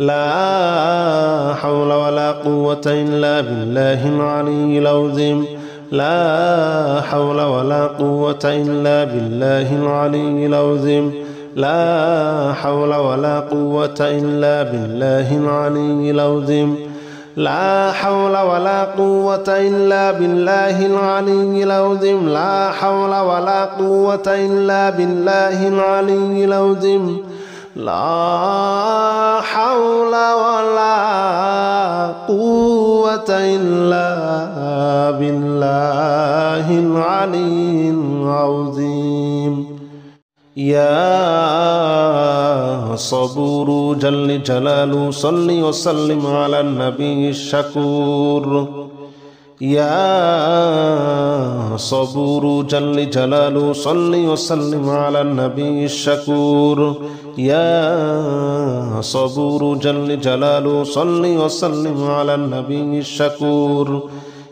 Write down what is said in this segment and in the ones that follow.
لا حول ولا قوة إلا بالله العلي العظيم لا حول ولا قوة إلا بالله العلي العظيم لا حول ولا قوة إلا بالله العلي العظيم لا حول ولا قوة إلا بالله العلي العظيم لا حول ولا قوة إلا بالله العلي العظيم لا حول ولا قوة إلا بالله العلي العظيم يا صبور جل جلاله صل وسلم على النبي الشكور يا صبور جل جلاله صل وسلم على النبي الشكور يا صبور جل جلاله صل وسلم على النبي الشكور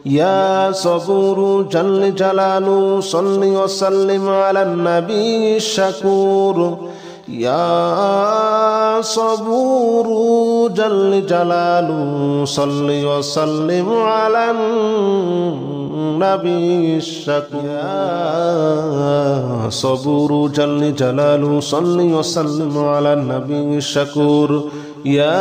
يا صبور جل جلاله صل وسلم على النبي الشكور يا صبور جل جلاله صل وسلم على النبي الشكور يا صبور جل جلاله صل وسلم على النبي الشكور يا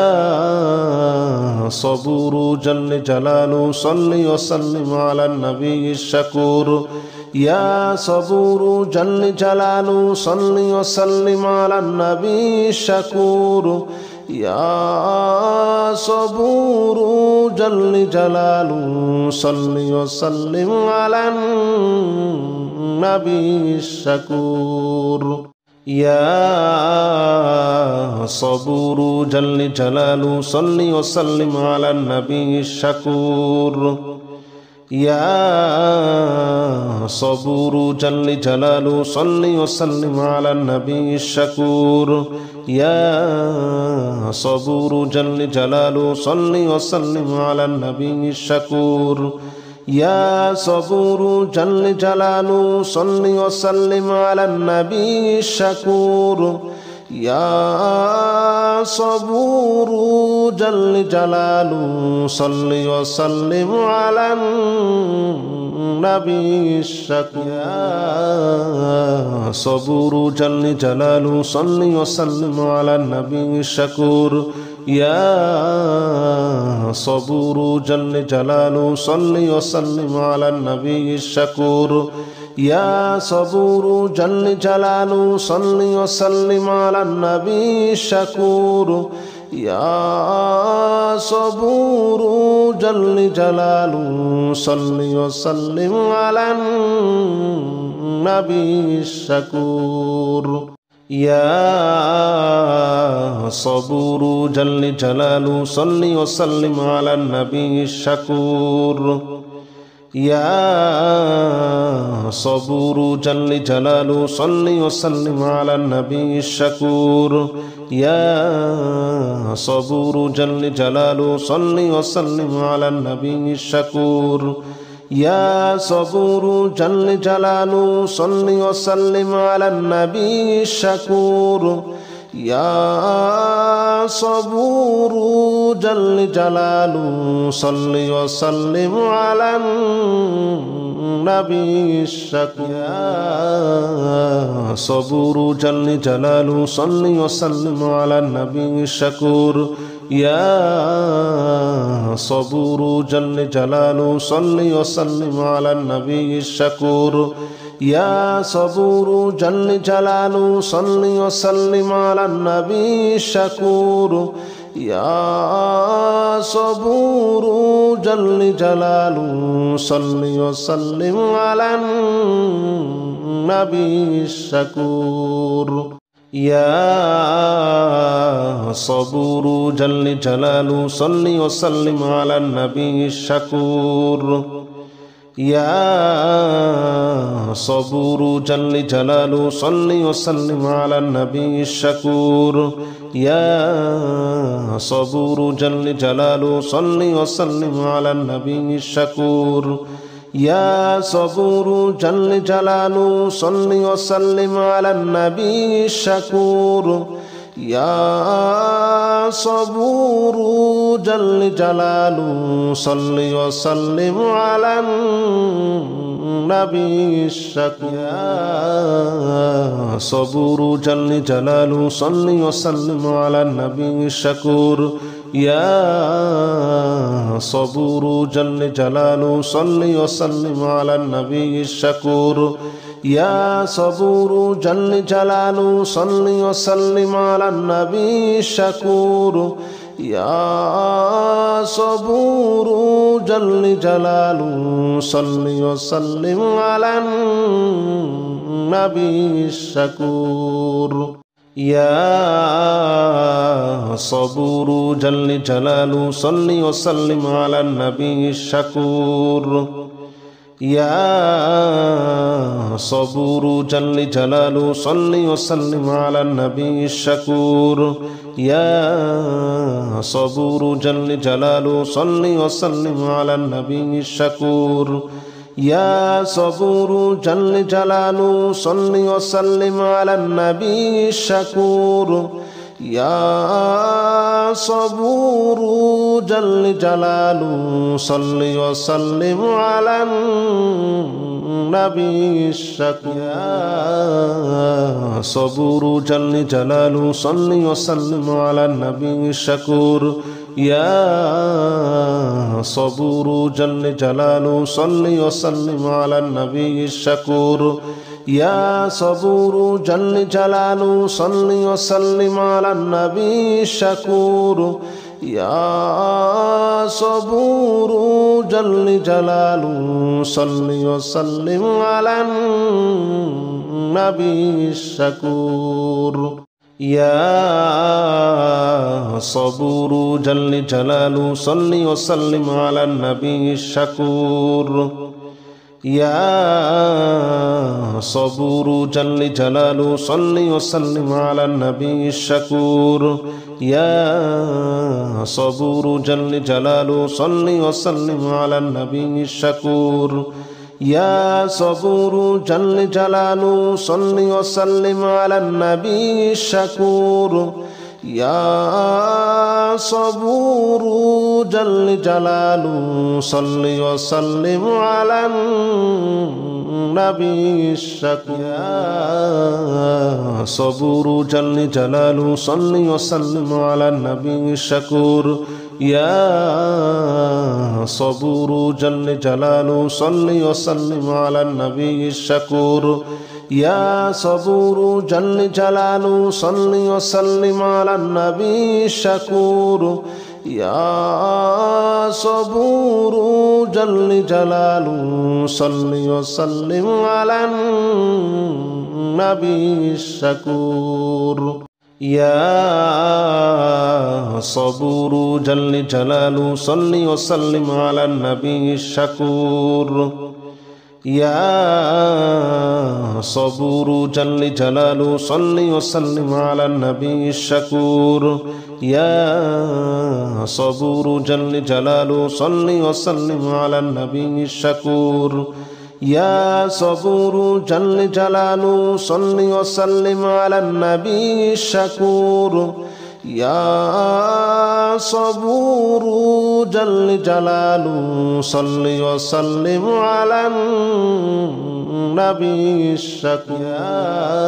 صبور جل جلاله صل وسلم على النبي الشكور يا صبور جل جلاله صل وسلم على النبي الشكور يا صبور جل جلاله صل وسلم على النبي الشكور يا صبور جل جلاله صل وسلم على النبي الشكور يا صبور جل جلاله صل وسلم على النبي الشكور يا صبور جل جلاله صل وسلم على النبي الشكور يا صبور جل جلاله صل وسلم على النبي الشكور يا صبور جل جلاله صل وسلم على النبي الشكور يا صبور جل جلاله صل وسلم على النبي الشكور يا صبور جل جلاله صل وسلم على النبي الشكور يا صبور جل جلاله صل وسلم على النبي الشكور يا صبور جل جلاله صل وسلم على النبي الشكور يا صبور جل جلاله صل وسلم على النبي الشكور يا صبور جل جلاله صل وسلم على النبي الشكور يا صبور جل جلاله صل وسلم على النبي الشكور يا صبور جل جلاله صل وسلم على النبي الشكور يا صبور جل جلاله صل وسلم على النبي الشكور يا صبور جل جلاله صل وسلم على النبي الشكور يا صبور جل جلاله صل وسلم على النبي الشكور يا صبور جل جلاله صل وسلم على النبي الشكور يا صبور جل جلاله صل وسلم على النبي الشكور يا صبور جل جلاله صل وسلم على النبي الشكور يا صبور جل جلاله صل وسلم على النبي الشكور يا صبور جل جلاله صل وسلم على النبي الشكور يا صبور جل جلاله صل وسلم على النبي الشكور يا صبور جل جلاله صل وسلم على النبي الشكور يا صبور جل جلاله صل وسلم على النبي الشكور يا صبور جل جلاله صل وسلم على النبي الشكور يا صبور جل جلاله صل وسلم على النبي الشكور يا صبور جل جلاله صل وسلم على النبي الشكور يا صبور جل جلاله صل وسلم على النبي الشكور يا صبور جل جلاله صل وسلم على النبي الشكور يا صبور جل جلاله صل وسلم على النبي الشكور يا صبور جل جلاله صل وسلم على النبي الشكور يا صبور جل جلاله صل وسلم على النبي الشكور يا صبور جل جلاله صل وسلم على النبي الشكور يا صبور جل جلاله صل وسلم على النبي الشكور يا صبور جل جلاله صل وسلم على النبي الشكور يا صبور جل جلاله صل وسلم على النبي الشكور يا صبور جل جلاله صل وسلم على النبي الشكور يا صبور جل جلاله صل وسلم على النبي الشكور يا صبور جل جلاله صل وسلم على النبي الشكور يا صبور جل جلاله صل وسلم على النبي الشكور يا صبور جل جلاله صل وسلم على النبي الشكور يا صبور جل جلاله صل وسلم على النبي الشكور يا صبور جل جلاله صل وسلم على النبي الشكور يا صبور جل جلاله صل وسلم على النبي الشكور يا صبور جل جلاله صل وسلم على النبي الشكور يا صبور جل جلاله صل وسلم على النبي الشكور يا صبور جل جلاله صل وسلم على النبي الشكور يا صبور جل جلاله صل وسلم على النبي الشكور يا صبور جل جلاله صل وسلم على النبي الشكور يا صبور جل جلاله صل وسلم على النبي الشكور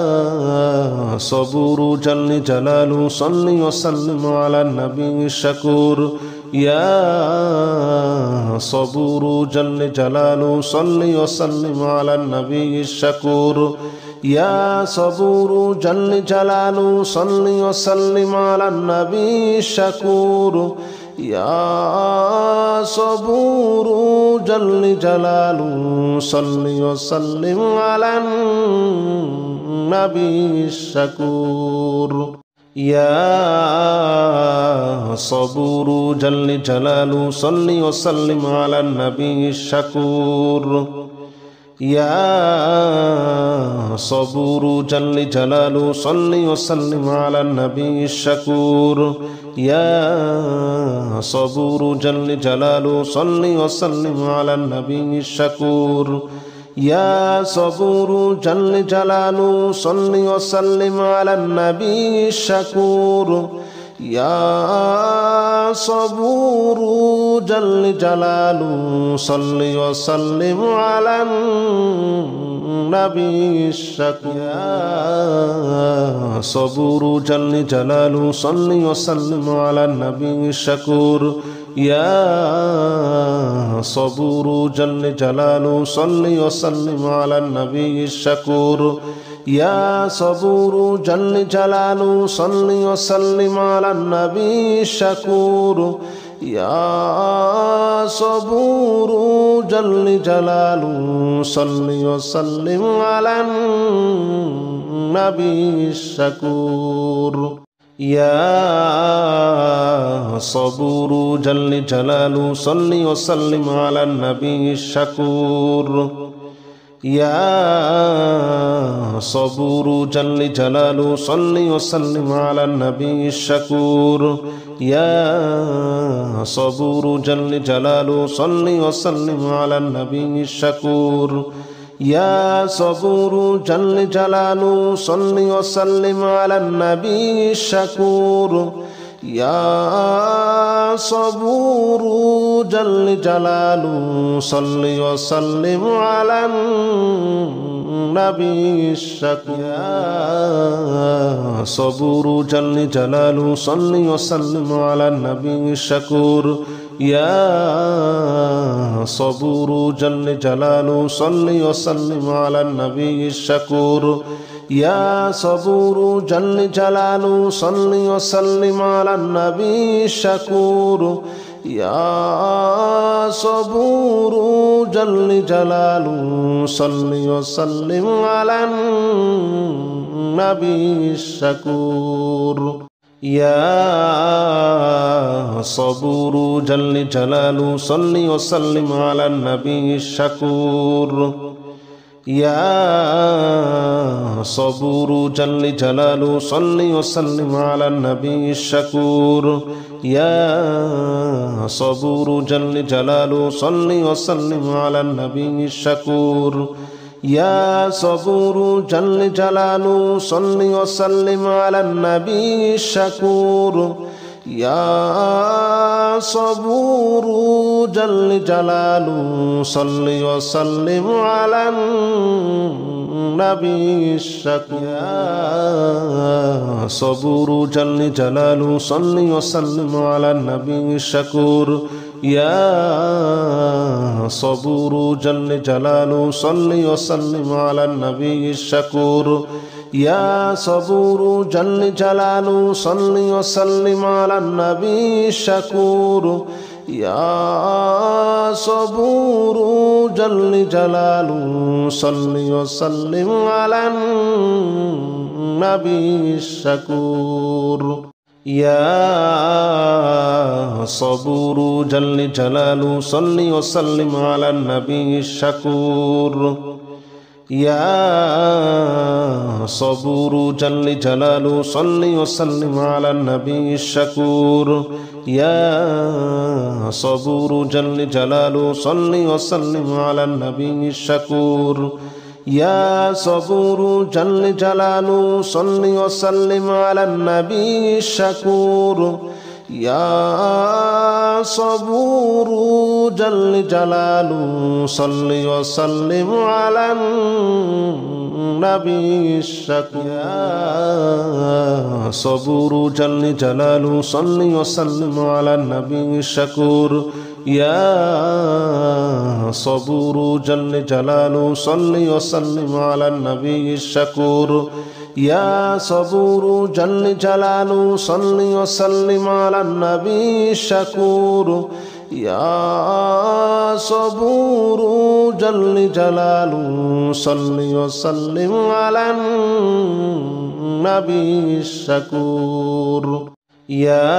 يا صبور جل جلاله صل وسلم على النبي الشكور يا صبور جل جلاله صل وسلم على النبي الشكور يا صبور جل جلاله صل وسلم على النبي الشكور يا صبور جل جلاله صل وسلم على النبي الشكور يا صبور جل جلاله صل وسلم على النبي الشكور يا صبور جل جلاله صل وسلم على النبي الشكور يا صبور جل جلاله صل وسلم على النبي الشكور يا صبور جل جلاله صل وسلم على النبي الشكور يا صبور جل جلاله صل وسلم على النبي الشكور يا صبور جل جلاله صل وسلم على النبي الشكور يا صبور جل جلاله صل وسلم على النبي الشكور يا صبور جل جلاله صل وسلم على النبي الشكور يا صبور جل جلاله صل وسلم على النبي الشكور يا صبور جل جلاله صل وسلم على النبي الشكور يا صبور جل جلاله صل وسلم على النبي الشكور يا صبور جل جلاله صل وسلم على النبي الشكور يا صبور جل جلاله صل وسلم على النبي الشكور يا صبور جل جلاله صل وسلم على النبي الشكور يا صبور جل جلاله صل وسلم على النبي الشكور يا صبور جل جلاله صل وسلم على النبي الشكور يا صبور جل جلاله صل وسلم على النبي الشكور يا صبور جل جلاله صل وسلم على النبي الشكور يا صبور جل جلاله صل وسلم على النبي الشكور يا صبور جل جلاله صل وسلم على النبي الشكور يا صبور جل جلاله صل وسلم على النبي الشكور يا صبور جل جلاله صل وسلم على النبي الشكور يا صبور جل جلاله صل وسلم على النبي الشكور يا صبور جل جلاله صل وسلم على النبي الشكور يا صبور جل جلاله صل وسلم على النبي الشكور يا صبور جل جلاله صل وسلم على النبي الشكور يا صبور جل جلاله صل وسلم على النبي الشكور يا صبور جل جلاله صل وسلم على النبي الشكور يا صبور جل جلاله صل وسلم على النبي الشكور يا صبور جل جلاله صل وسلم على النبي الشكور يا صبور جل جلاله صل وسلم على النبي الشكور يا صبور جل جلاله صل وسلم على النبي الشكور يا صبور جل جلاله صل وسلم على النبي الشكور يا صبور جل جلاله صل وسلم على النبي الشكور يا صبور جل جلاله صل وسلم على النبي الشكور يا صبور جل جلاله صل وسلم على النبي الشكور يا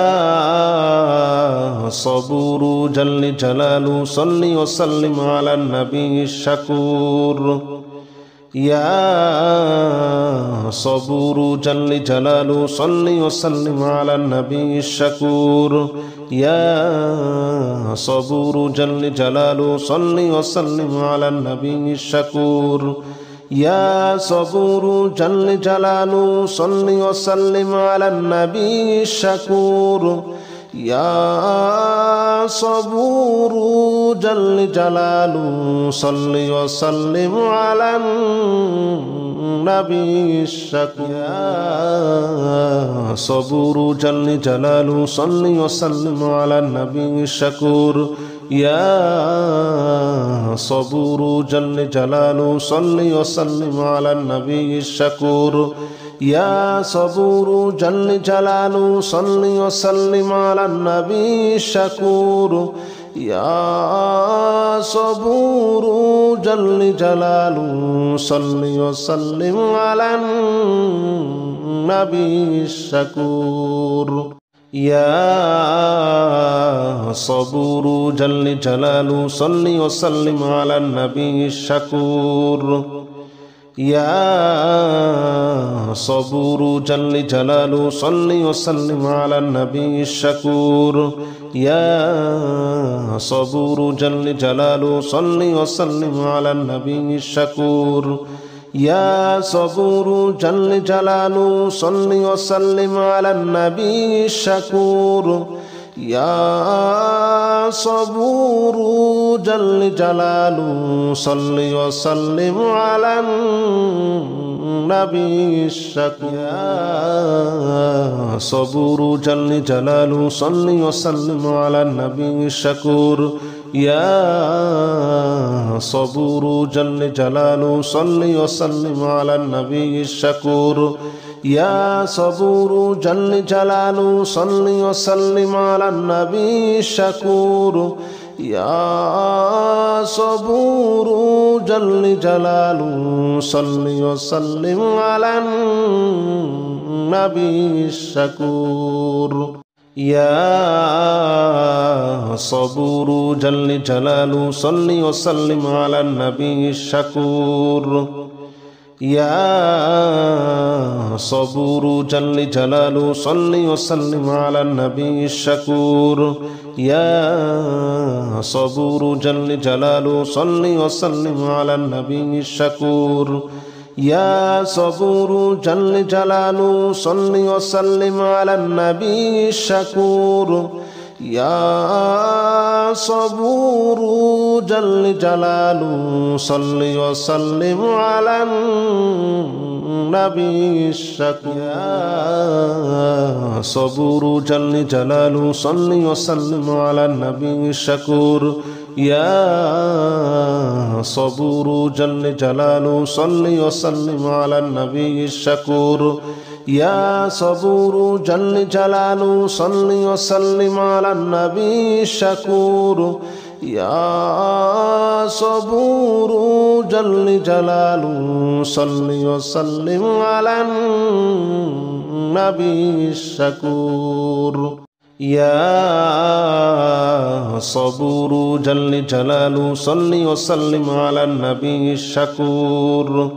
صبور جل جلاله صل وسلم على النبي الشكور يا صبور جل جلاله صل وسلم على النبي الشكور يا صبور جل جلاله صل وسلم على النبي الشكور يا صبور جل جلاله صل وسلم على النبي الشكور يا صبور جل جلاله صل وسلم على النبي الشكور يا صبور جل جلاله صل وسلم على النبي الشكور يا صبور جل جلاله صل وسلم على النبي الشكور يا صبور جل جلاله صل وسلم على النبي الشكور يا صبور جل جلاله صل وسلم على النبي الشكور يا صبور جل جلاله صل وسلم على النبي الشكور يا صبور جل جلاله صل وسلم على النبي الشكور يا صبور جل جلاله صل وسلم على النبي الشكور يا صبور جل جلاله صل وسلم على النبي الشكور يا صبور جل جلاله صل وسلم على النبي الشكور يا صبور جل جلاله صل وسلم على النبي الشكور يا صبور جل جلاله صل وسلم على النبي الشكور يا صبور جل جلاله صل وسلم على النبي الشكور يا صبور جل جلاله صل وسلم على النبي الشكور يا صبور جل جلاله صل وسلم على النبي الشكور يا صبور جل جلاله صل وسلم على النبي الشكور يا صبور جل جلاله صل وسلم على النبي الشكور يا صبور جل جلاله صل وسلم على النبي الشكور يا صبور جل جلاله صل وسلم على النبي الشكور يا صبور جل جلاله صل وسلم على النبي الشكور يا صبور جل جلاله صل وسلم على النبي الشكور يا صبور جل جلاله صل وسلم على النبي الشكور يا صبور جل جلاله صل وسلم على النبي الشكور يا صبور جل جلاله صل وسلم على النبي الشكور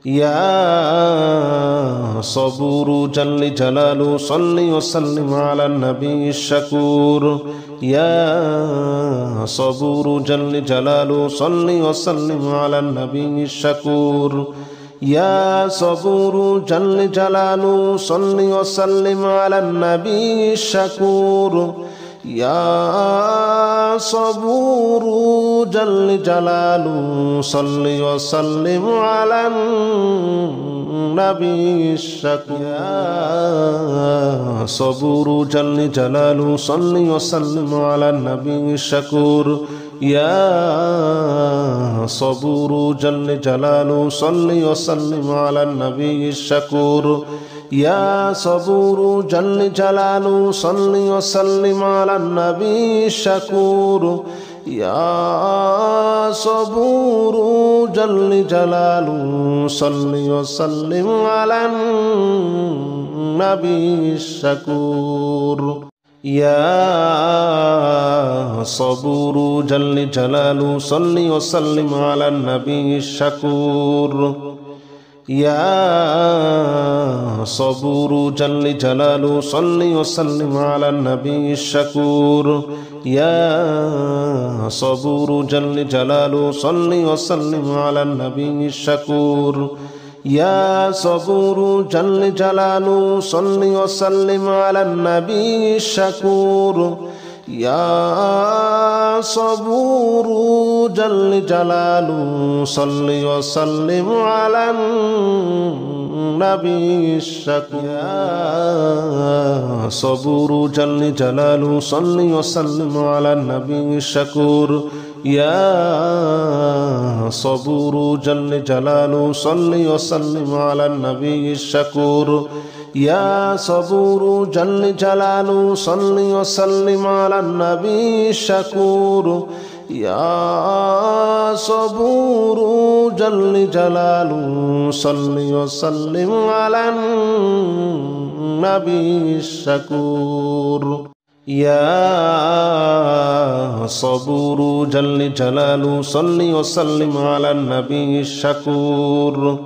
يا صبور جل جلاله صل وسلم على النبي الشكور يا صبور جل جلاله صل وسلم على النبي الشكور يا صبور جل جلاله صل وسلم على النبي الشكور يا صبور جل جلاله صل وسلم على النبي الشكور يا صبور جل جلاله صل وسلم على النبي الشكور يا صبور جل جلاله صل وسلم على النبي الشكور يا صبور جل جلاله صل وسلم على النبي الشكور يا صبور جل جلاله صل وسلم على النبي الشكور يا صبور جل جلاله صل وسلم على النبي الشكور يا صبور جل جلاله صل وسلم على النبي الشكور يا صبور جل جلاله صل وسلم على النبي الشكور يا صبور جل جلاله صل وسلم على النبي الشكور يا صبور جل جلاله صل وسلم على النبي الشكور يا صبور جل جلاله صل وسلم على النبي الشكور يا صبور جل جلاله صل وسلم على النبي الشكور يا صبور جل جلاله صل وسلم على النبي الشكور يا صبور جل جلاله صل وسلم على النبي الشكور يا صبور جل جلاله صل وسلم على النبي الشكور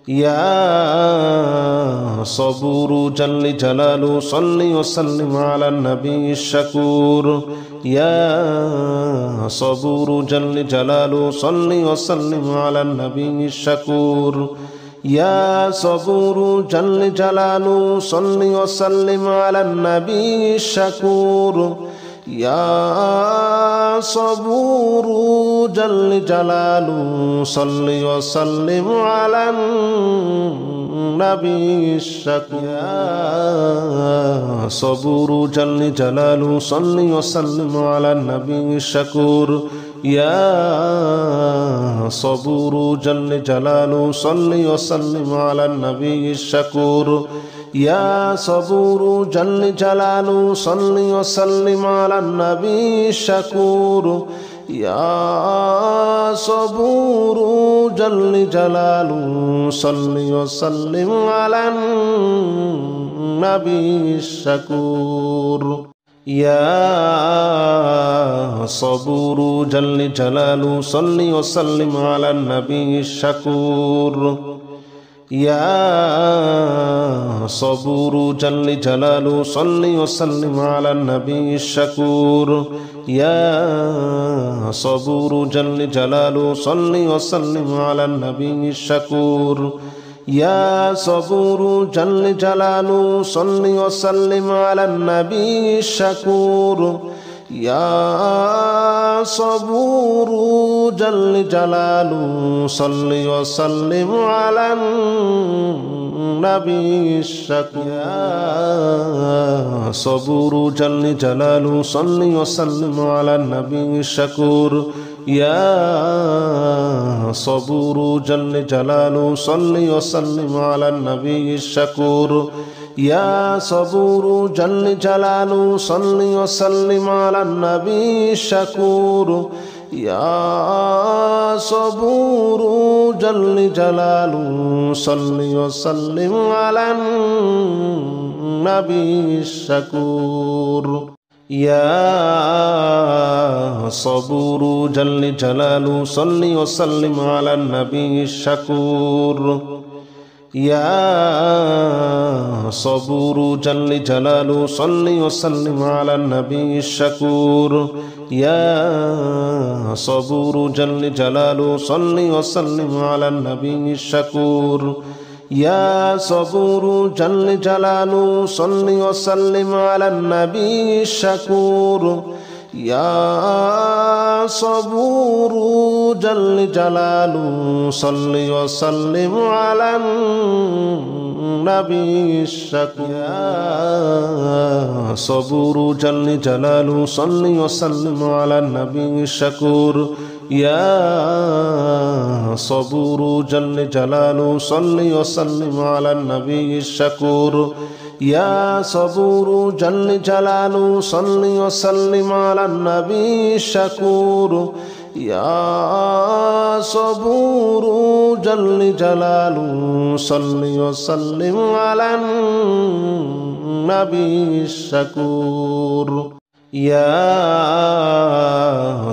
يا صبور جل جلاله صل وسلم على النبي الشكور يا صبور جل جلاله صل وسلم على النبي الشكور يا صبور جل جلاله صل وسلم على النبي الشكور يا صبور جل جلاله صل وسلم على النبي الشكور يا صبور جل جلاله صل وسلم على النبي الشكور يا صبور جل جلاله صل وسلم على النبي الشكور يا صبور جل جلاله صل وسلم على النبي الشكور يا صبور جل جلاله صل وسلم على النبي الشكور يا صبور جل جلاله صل وسلم على النبي الشكور يا صبور جل جلاله صل وسلم على النبي الشكور يا صبور جل جلاله صل وسلم على النبي الشكور يا صبور جل جلاله صل وسلم على النبي الشكور يا صبور جل جلاله صل وسلم على النبي الشكور يا صبور جل جلاله صل وسلم على النبي الشكور يا صبور جل جلاله صل وسلم على النبي الشكور يا صبور جل جلاله صل وسلم على النبي الشكور يا صبور جل جلاله صل وسلم على النبي الشكور يا صبور جل جلاله صل وسلم على النبي الشكور يا صبور جل جلاله صل وسلم على النبي الشكور يا صبور جل جلاله صل وسلم على النبي الشكور يا صبور جل جلاله صل وسلم على النبي الشكور يا صبور جل جلاله صل وسلم على النبي الشكور يا صبور جل جلاله صل وسلم على النبي الشكور يا صبور جل جلاله صل وسلم على النبي الشكور يا صبور جل جلاله صل وسلم على النبي الشكور يا صبور جل جلاله صل وسلم على النبي الشكور يا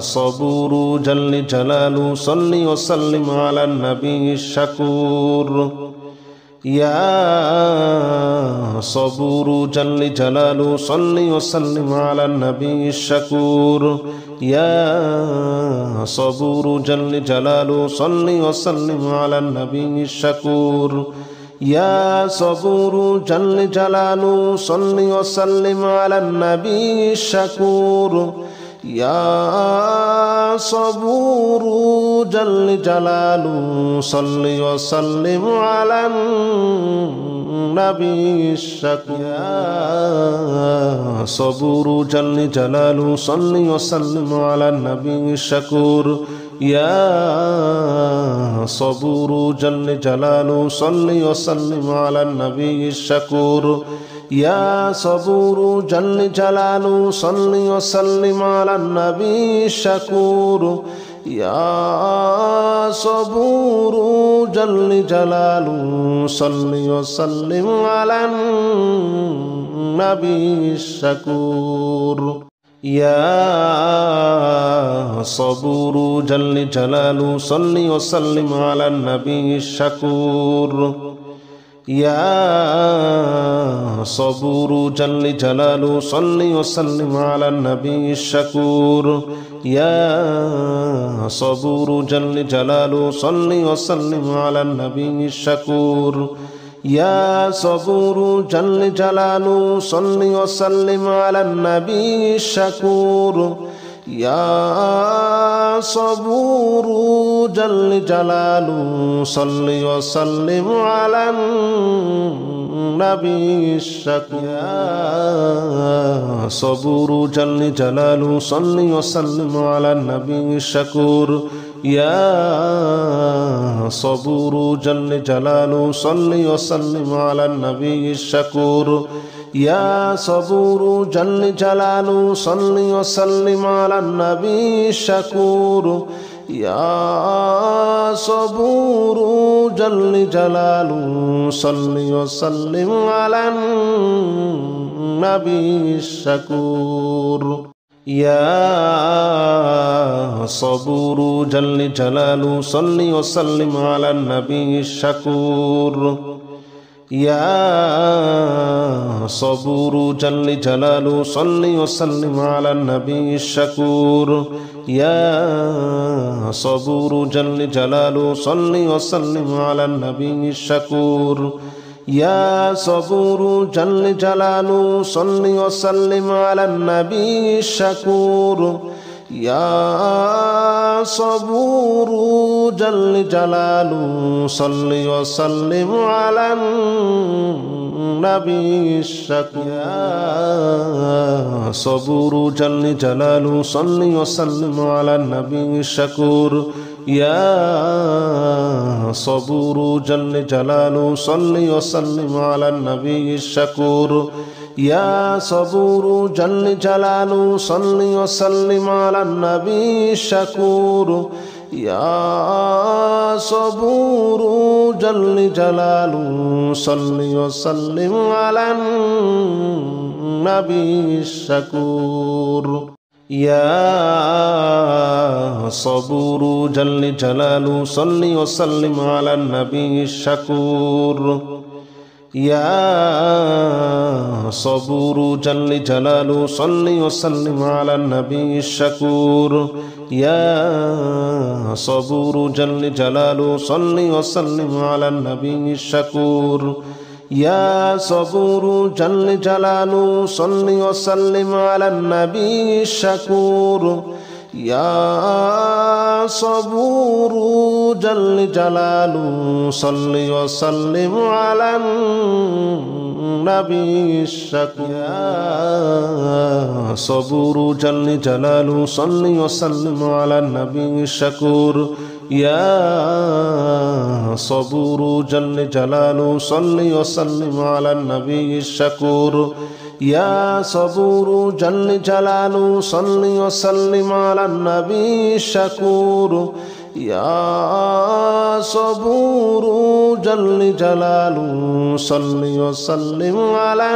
صبور جل جلاله صل وسلم على النبي الشكور يا صبور جل جلاله صل وسلم على النبي الشكور يا صبور جل جلاله صل وسلم على النبي الشكور يا صبور جل جلاله صل وسلم على النبي الشكور يا صبور جل جلاله صل وسلم على النبي الشكور يا صبور جل جلاله صل وسلم على النبي الشكور يا صبور جل جلاله صل وسلم على النبي الشكور يا صبور جل جلاله صل وسلم على النبي الشكور يا صبور جل جلاله صل وسلم على النبي الشكور يا صبور جل جلاله صل وسلم على النبي الشكور يا صبور جل جلاله صل وسلم على النبي الشكور يا صبور جل جلاله صل وسلم على النبي الشكور يا صبور جل جلاله صل وسلم على النبي الشكور يا صبور جل جلاله صل وسلم على النبي الشكور يا صبور جل جلاله صل وسلم على النبي الشكور يا صبور جل جلاله صل وسلم على النبي الشكور يا صبور جل جلاله صل وسلم على النبي الشكور يا صبور جل جلاله صل وسلم على النبي الشكور يا صبور جل جلاله صل وسلم على النبي الشكور يا صبور جل جلاله صل وسلم على النبي الشكور يا صبور جل جلاله صل وسلم على النبي الشكور يا صبور جل جلاله صل وسلم على النبي الشكور يا صبور جل جلاله صل وسلم على النبي الشكور يا صبور جل جلاله صل وسلم على النبي الشكور يا صبور جل جلاله صل وسلم على النبي الشكور يا صبور جل جلاله صل وسلم على النبي الشكور يا صبور جل جلاله صل وسلم على النبي الشكور يا صبور جل جلاله صل وسلم على النبي الشكور يا صبور جل جلاله صل وسلم على النبي الشكور يا صبور جل جلاله صل وسلم على النبي الشكور يا صبور جل جلاله صل وسلم على النبي الشكور يا صبور جل جلاله صل وسلم على النبي الشكور يا صبور جل جلاله صل وسلم على النبي الشكور يا صبور جل جلاله صل وسلم على النبي الشكور يا صبور جل جلاله صل وسلم على النبي الشكور يا صبور جل جلاله صل وسلم على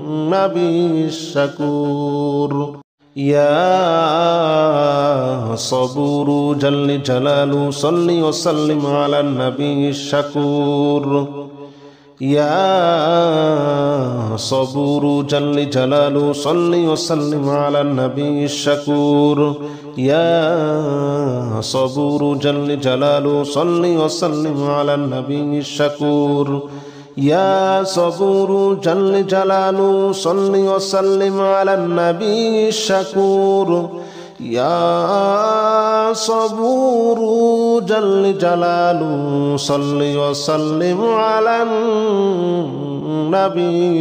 النبي الشكور يا صبور جل جلاله صل وسلم على النبي الشكور يا صبور جل جلاله صل وسلم على النبي الشكور يا صبور جل جلاله صل وسلم على النبي الشكور يا صبور جل جلاله صل وسلم على النبي الشكور يا صبور جل جلاله صل وسلم على النبي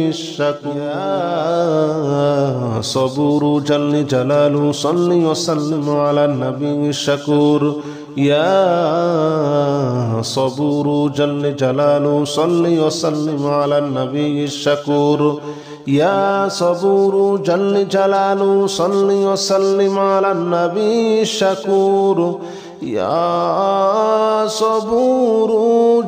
الشكور يا صبور جل جلاله صل وسلم على النبي الشكور يا صبور جل جلاله صل وسلم على النبي الشكور يا صبور جل جلاله صل وسلم على النبي الشكور يا صبور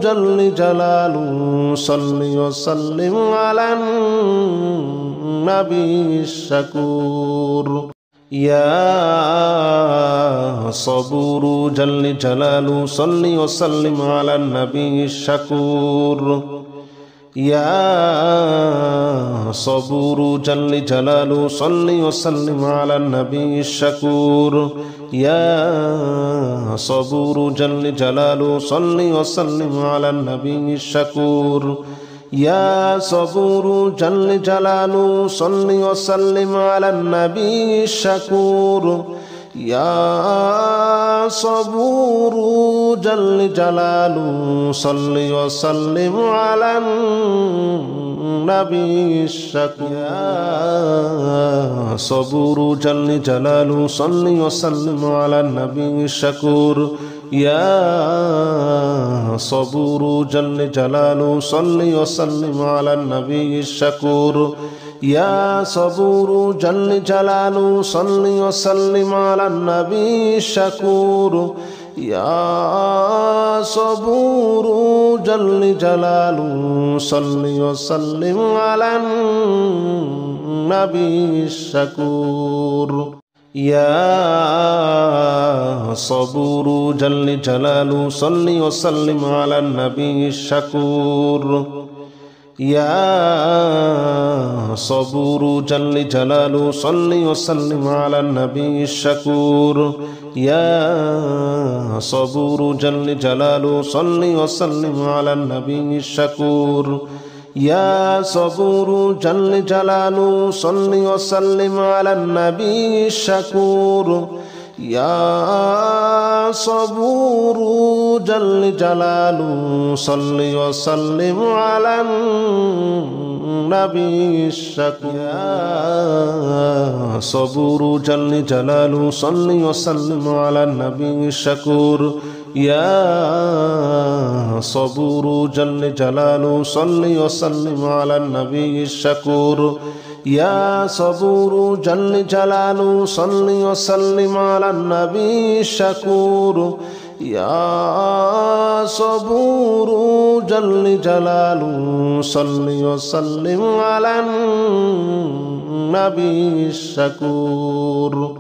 جل جلاله صل وسلم على النبي الشكور يا صبور جل جلاله صل وسلم على النبي الشكور يا صبور جل جلاله صل وسلم على النبي الشكور يا صبور جل جلاله صل وسلم على النبي الشكور يا صبور جل جلاله صل وسلم على النبي الشكور يا صبور جل جلاله صل وسلم على النبي الشكور يا صبور جل جلاله صل وسلم على النبي الشكور يا صبور جل جلاله صل وسلم على النبي الشكور يا صبور جل جلاله صل وسلم على النبي الشكور يا صبور جل جلاله صل وسلم على النبي الشكور يا صبور جل جلاله صل وسلم على النبي الشكور يا صبور جل جلاله صل وسلم على النبي الشكور يا صبور جل جلاله صل وسلم على النبي الشكور يا صبور جل جلاله صل وسلم على النبي الشكور يا صبور جل جلاله صل وسلم على النبي الشكور يا صبور جل جلاله صل وسلم على النبي الشكور يا صبور جل جلاله صل وسلم على النبي الشكور يا صبور جل جلاله صل وسلم على النبي الشكور يا صبور جل جلاله صل وسلم على النبي الشكور